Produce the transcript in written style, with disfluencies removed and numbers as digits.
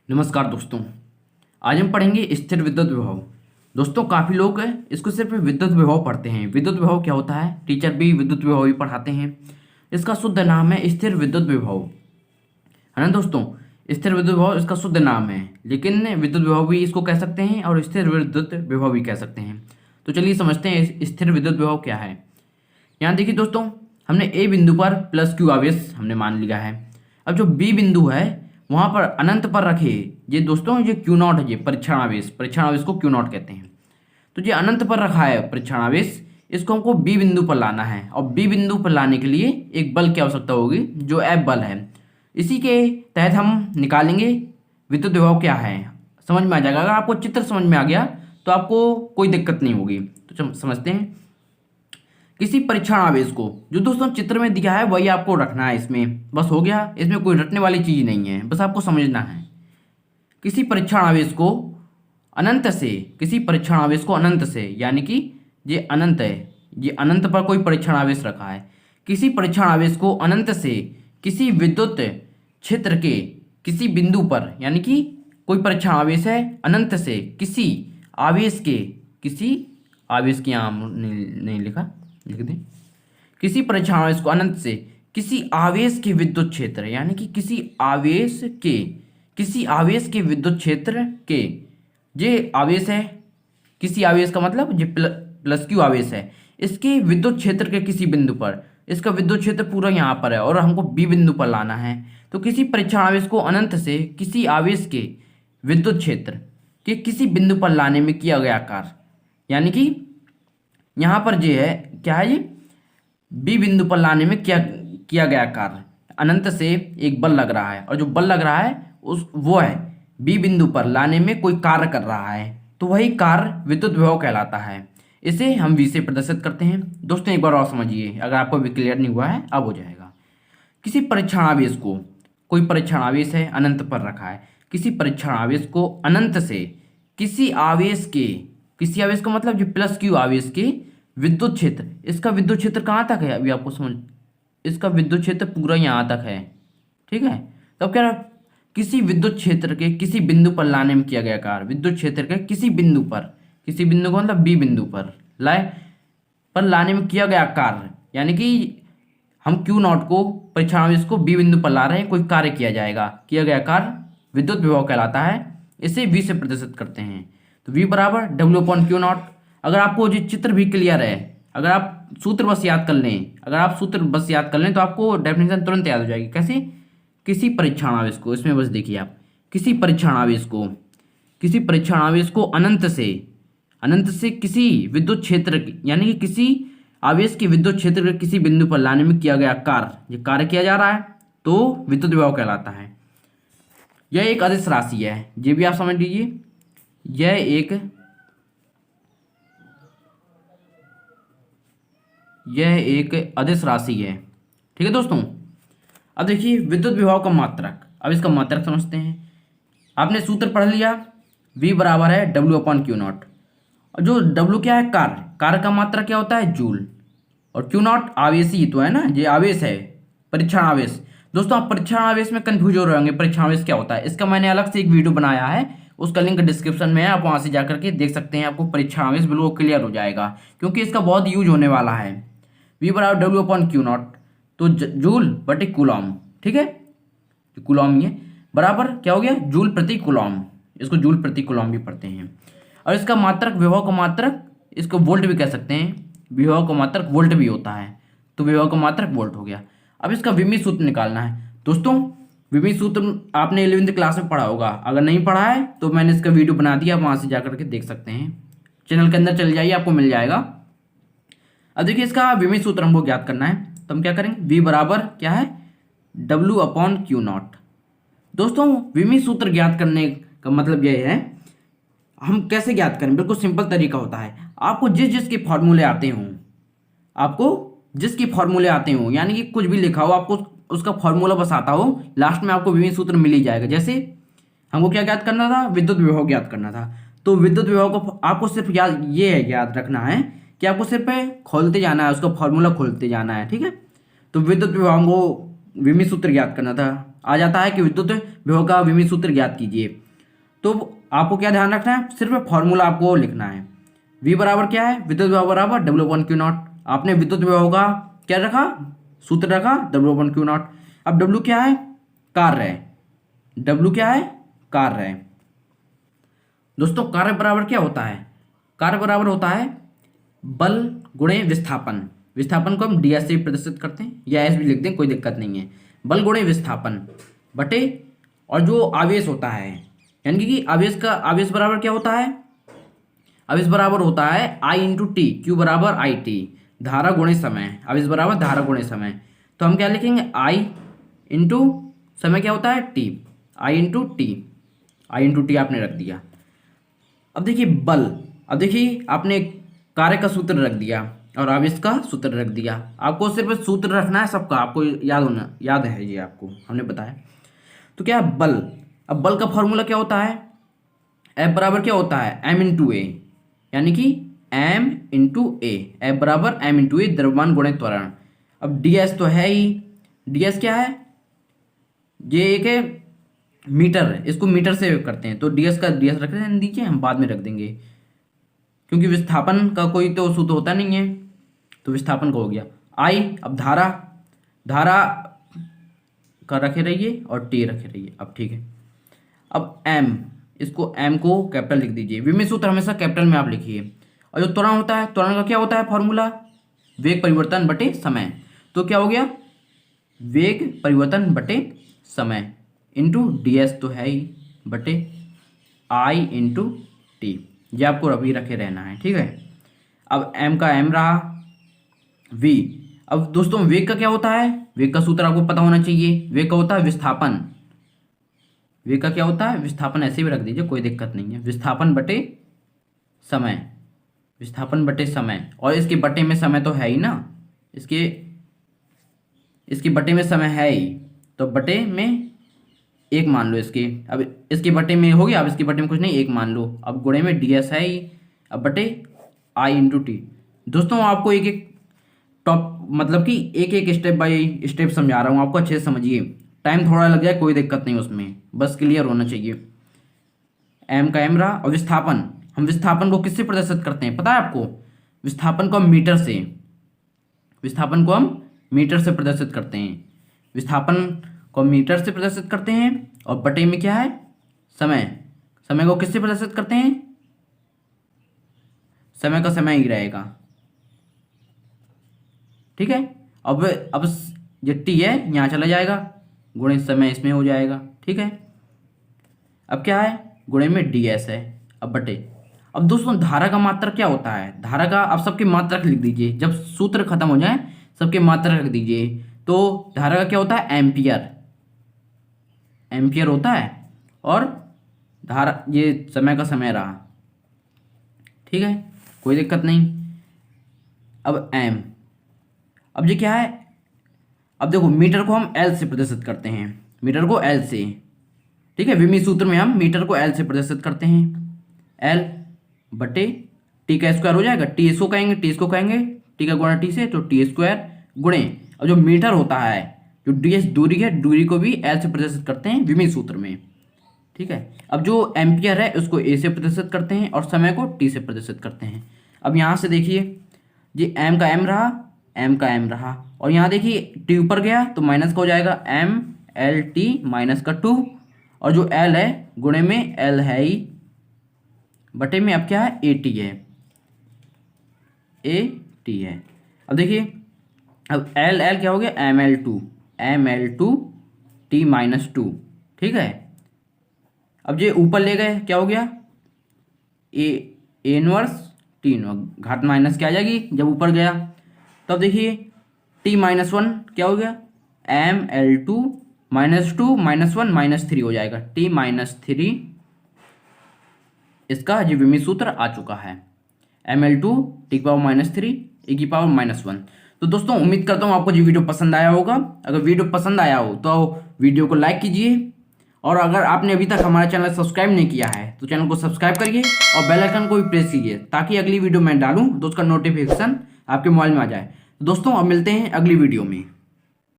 नमस्कार दोस्तों। आज हम पढ़ेंगे स्थिर विद्युत विभव। दोस्तों काफ़ी लोग इसको सिर्फ विद्युत विभव पढ़ते हैं। विद्युत विभव क्या होता है? टीचर भी विद्युत विभव ही पढ़ाते हैं। इसका शुद्ध नाम है स्थिर विद्युत विभव, है ना दोस्तों। स्थिर विद्युत विभव इसका शुद्ध नाम है, लेकिन विद्युत विभव भी इसको कह सकते हैं और स्थिर विद्युत विभव भी कह सकते हैं। तो चलिए समझते हैं स्थिर विद्युत विभव क्या है। यहाँ देखिए दोस्तों, हमने ए बिंदु पर प्लस क्यू आवेश हमने मान लिया है। अब जो बी बिंदु है वहाँ पर अनंत पर रखे ये दोस्तों, ये क्यू नॉट है, ये परीक्षण आवेश को क्यू नॉट कहते हैं। तो ये अनंत पर रखा है परीक्षण आवेश, इसको हमको बी बिंदु पर लाना है। और बी बिंदु पर लाने के लिए एक बल की आवश्यकता होगी, जो एफ बल है। इसी के तहत हम निकालेंगे विद्युत विभव क्या है, समझ में आ जाएगा। अगर आपको चित्र समझ में आ गया तो आपको कोई दिक्कत नहीं होगी। तो समझते हैं किसी परीक्षण आवेश को, जो दोस्तों चित्र में दिया है वही आपको रखना है इसमें, बस हो गया। इसमें कोई रटने वाली चीज़ नहीं है, बस आपको समझना है। किसी परीक्षण आवेश को अनंत से, किसी परीक्षण आवेश को अनंत से, यानी कि ये अनंत है, ये अनंत पर कोई परीक्षण आवेश रखा है। किसी परीक्षण आवेश को अनंत से किसी विद्युत क्षेत्र के किसी बिंदु पर, यानी कि कोई परीक्षण आवेश है अनंत से किसी आवेश के, किसी आवेश की यहाँ नहीं लिखा, लिख दें। किसी परीक्षण आवेश को अनंत से किसी आवेश के विद्युत क्षेत्र, यानी कि किसी आवेश के विद्युत क्षेत्र के, ये आवेश है, किसी आवेश का मतलब ये प्लस क्यू आवेश है, इसके विद्युत क्षेत्र के किसी बिंदु पर, इसका विद्युत क्षेत्र पूरा यहाँ पर है और हमको बी बिंदु पर लाना है। तो किसी परीक्षण आवेश को अनंत से किसी आवेश के विद्युत क्षेत्र के किसी बिंदु पर लाने में किया गया कार्य, यानी कि यहाँ पर ये है, क्या है, ये बी बिंदु पर लाने में किया गया कार्य। अनंत से एक बल लग रहा है और जो बल लग रहा है वो है बी बिंदु पर लाने में कोई कार्य कर रहा है, तो वही कार्य विद्युत विभव कहलाता है। इसे हम वी से प्रदर्शित करते हैं। दोस्तों एक बार और समझिए, अगर आपको भी क्लियर नहीं हुआ है अब हो जाएगा। किसी परीक्षण आवेश को, कोई परीक्षण आवेश है अनंत पर रखा है, किसी परीक्षण आवेश को अनंत से किसी आवेश के, किसी आवेश का मतलब जो प्लस क्यू आवेश के विद्युत क्षेत्र, इसका विद्युत क्षेत्र कहाँ तक है अभी आपको समझ, इसका विद्युत क्षेत्र पूरा यहाँ तक है, ठीक है। तो अब क्या रहा, किसी विद्युत क्षेत्र के किसी बिंदु पर लाने में किया गया कार्य, विद्युत क्षेत्र के किसी बिंदु पर, किसी बिंदु को मतलब बी बिंदु पर लाने में किया गया कार्य, यानी कि हम क्यू नॉट को, परीक्षण आवेश को बी बिंदु पर ला रहे हैं, कोई कार्य किया जाएगा, किया गया कार्य विद्युत विभव कहलाता है। इसे वी से प्रदर्शित करते हैं। तो वी बराबर डब्ल्यू अपॉन क्यू नॉट। अगर आपको जो चित्र भी क्लियर है, अगर आप सूत्र बस याद कर लें, तो आपको डेफिनेशन तुरंत याद हो जाएगी। कैसे? किसी परीक्षण आवेश को, इसमें बस देखिए आप, किसी परीक्षण आवेश को अनंत से किसी विद्युत क्षेत्र, यानी कि किसी आवेश के विद्युत क्षेत्र के किसी बिंदु पर लाने में किया गया कार्य, ये कार्य किया जा रहा है, तो विद्युत विभव कहलाता है। यह एक अदिश राशि है, ये भी आप समझ लीजिए, यह एक अदिश राशि है, ठीक है दोस्तों। अब देखिए विद्युत विभव का मात्रक, अब इसका मात्रक समझते हैं। आपने सूत्र पढ़ लिया, V बराबर है डब्ल्यू अपॉन क्यू नॉट। और जो डब्ल्यू क्या है, कार्य का मात्रक क्या होता है, जूल। और क्यू नॉट आवेश ही तो है ना, ये आवेश है, परीक्षण आवेश। दोस्तों आप परीक्षण आवेश में कंफ्यूज हो रहे होंगे, परीक्षण आवेश क्या होता है, इसका मैंने अलग से एक वीडियो बनाया है, उसका लिंक डिस्क्रिप्शन में है, आप वहां से जाकर के देख सकते हैं। आपको परीक्षण आवेश बिल्कुल क्लियर हो जाएगा, क्योंकि इसका बहुत यूज होने वाला है। V बराबर डब्ल्यू अपॉन क्यू नॉट, तो जूल बटे कूलॉम, ठीक है, कूलॉम ये बराबर क्या हो गया, जूल प्रति कूलॉम। इसको जूल प्रति कूलॉम भी पढ़ते हैं। और इसका मात्रक, विभव का मात्रक, इसको वोल्ट भी कह सकते हैं, विभव का मात्रक वोल्ट भी होता है, तो विभव का मात्रक वोल्ट हो गया। अब इसका विमी सूत्र निकालना है। दोस्तों विमी सूत्र आपने 11वीं क्लास में पढ़ा होगा, अगर नहीं पढ़ा है तो मैंने इसका वीडियो बना दिया, वहां से जाकर के देख सकते हैं, चैनल के अंदर चले जाइए, आपको मिल जाएगा। अब देखिए इसका विमी सूत्र हमको ज्ञात करना है, तो हम क्या करेंगे, V बराबर क्या है, W अपॉन क्यू नॉट। दोस्तों विमी सूत्र ज्ञात करने का मतलब यह है, हम कैसे ज्ञात करें, बिल्कुल सिंपल तरीका होता है। आपको जिसके फॉर्मूले आते हों, यानी कि कुछ भी लिखा हो, आपको उसका फॉर्मूला बस आता हो, लास्ट में आपको विमी सूत्र मिल ही जाएगा। जैसे हमको क्या ज्ञात करना था, विद्युत विभव ज्ञात करना था, तो विद्युत विभव को आपको सिर्फ याद रखना है कि आपको सिर्फ खोलते जाना है, उसका फॉर्मूला खोलते जाना है, ठीक है। तो विद्युत विभव को विमी सूत्र ज्ञात करना था। आ जाता है कि विद्युत विभव का विमी सूत्र ज्ञात कीजिए। तो आपको क्या ध्यान रखना है, सिर्फ फॉर्मूला आपको लिखना है। V बराबर क्या है, विद्युत विभव बराबर W1Q0। आपने विद्युत विभव का क्या रखा, सूत्र रखा W1Q0। अब W क्या है, कार्य है। W क्या है, कार्य है। दोस्तों कार्य बराबर क्या होता है, कार्य बराबर होता है बल गुणे विस्थापन। विस्थापन को हम ds से प्रदर्शित करते हैं, या s भी लिख दें, कोई दिक्कत नहीं है। बल गुणे विस्थापन बटे, और जो आवेश होता है, यानी कि आवेश का आवेश बराबर क्या होता है, आवेश बराबर होता है I इंटू टी, क्यू बराबर आई टी, धारा गुणे समय। आवेश बराबर धारा गुणे समय। तो हम क्या लिखेंगे, I इंटू समय क्या होता है T, I into T, I into T आपने रख दिया। अब देखिए बल, अब देखिए आपने कार्य का सूत्र रख दिया और आवेश का सूत्र रख दिया। आपको सिर्फ सूत्र रखना है सबका, आपको याद है ये, आपको हमने बताया। तो क्या है बल, अब बल का फॉर्मूला क्या होता है, F बराबर क्या होता है m इंटू ए, यानी कि m इंटू ए, F बराबर m इंटू ए, द्रव्यमान गुणे त्वरण। अब ds तो है ही, ds क्या है, ये एक है मीटर, इसको मीटर से करते हैं, तो ds का ds रख दें दीजिए, हम बाद में रख देंगे, क्योंकि विस्थापन का कोई तो सूत्र होता नहीं है, तो विस्थापन का हो गया I। अब धारा, धारा का रखे रहिए और t रखे रहिए। अब ठीक है, अब m, इसको m को कैपिटल लिख दीजिए। विमी सूत्र हमेशा कैपिटल में आप लिखिए। और जो त्वरण होता है, त्वरण का क्या होता है फॉर्मूला, वेग परिवर्तन बटे समय। तो क्या हो गया, वेग परिवर्तन बटे समय इंटू ds तो है ही, बटे I इंटू टी। ये आपको अभी रखे रहना है, ठीक है। अब m का m रहा, v। अब दोस्तों वेग का क्या होता है, वेग का सूत्र आपको पता होना चाहिए। वेग का होता है विस्थापन, वेग का क्या होता है विस्थापन, ऐसे भी रख दीजिए, कोई दिक्कत नहीं है। विस्थापन बटे समय, विस्थापन बटे समय, और इसके बटे में समय तो है ही ना, इसके बटे में समय है ही, तो बटे में एक मान लो इसके। अब इसके बटे में हो गया, अब इसके बटे में कुछ नहीं, एक मान लो। अब गुणे में ds है ही, अब बटे I इंटू टी। दोस्तों आपको एक एक टॉप, मतलब कि एक एक स्टेप बाय स्टेप समझा रहा हूँ, आपको अच्छे से समझिए। टाइम थोड़ा लग जाए कोई दिक्कत नहीं उसमें, बस क्लियर होना चाहिए। m का m रहा, और विस्थापन, हम विस्थापन को किससे प्रदर्शित करते हैं पता है आपको, विस्थापन को हम मीटर से, विस्थापन को हम मीटर से प्रदर्शित करते हैं। विस्थापन को मीटर से प्रदर्शित करते हैं, और बटे में क्या है समय, समय को किससे प्रदर्शित करते हैं, समय का समय ही रहेगा, ठीक है। अब जो टी है यहाँ चला जाएगा, गुणे समय इसमें हो जाएगा, ठीक है। अब क्या है, गुणे में ds है, अब बटे। अब दोस्तों धारा का मात्रक क्या होता है, धारा का आप सबके मात्रक लिख दीजिए, जब सूत्र खत्म हो जाए सबके मात्रक रख दीजिए। तो धारा का क्या होता है एम्पियर, एम्पियर होता है, और धारा ये समय का समय रहा, ठीक है, कोई दिक्कत नहीं। अब m, अब ये क्या है, अब देखो मीटर को हम L से प्रदर्शित करते हैं, मीटर को L से, ठीक है। विमी सूत्र में हम मीटर को L से प्रदर्शित करते हैं, L बटे टी का स्क्वायर हो जाएगा, टी इसको कहेंगे, टी इसको कहेंगे, टी का गुणा टी से, तो टी स्क्वायर गुणे, अब जो मीटर होता है, जो ds दूरी है, दूरी को भी L से प्रदर्शित करते हैं विमी सूत्र में, ठीक है। अब जो एम्पियर है उसको A से प्रदर्शित करते हैं, और समय को T से प्रदर्शित करते हैं। अब यहाँ से देखिए, ये m का m रहा, m का m रहा, और यहाँ देखिए t ऊपर गया तो माइनस का हो जाएगा m l t माइनस का 2, और जो l है गुणे में l है ही, बटे में अब क्या है a t है, a t है। अब देखिए, अब l l क्या हो गया m l 2 t माइनस 2, ठीक है। अब ये ऊपर ले गए, क्या हो गया a इनवर्स t इनवर्स, घात माइनस क्या आ जाएगी जब ऊपर गया। तब देखिए t माइनस 1 क्या हो गया m l 2 minus 2 minus 1 minus 3 हो जाएगा, t माइनस 3, इसका जो विमी सूत्र आ चुका है, m l 2 t की पावर माइनस 3 e की पावर माइनस 1। तो दोस्तों उम्मीद करता हूँ आपको ये वीडियो पसंद आया होगा। अगर वीडियो पसंद आया हो तो वीडियो को लाइक कीजिए, और अगर आपने अभी तक हमारा चैनल सब्सक्राइब नहीं किया है तो चैनल को सब्सक्राइब करिए, और बेल आइकन को भी प्रेस कीजिए, ताकि अगली वीडियो मैं डालूं तो उसका नोटिफिकेशन आपके मोबाइल में आ जाए। तो दोस्तों अब मिलते हैं अगली वीडियो में।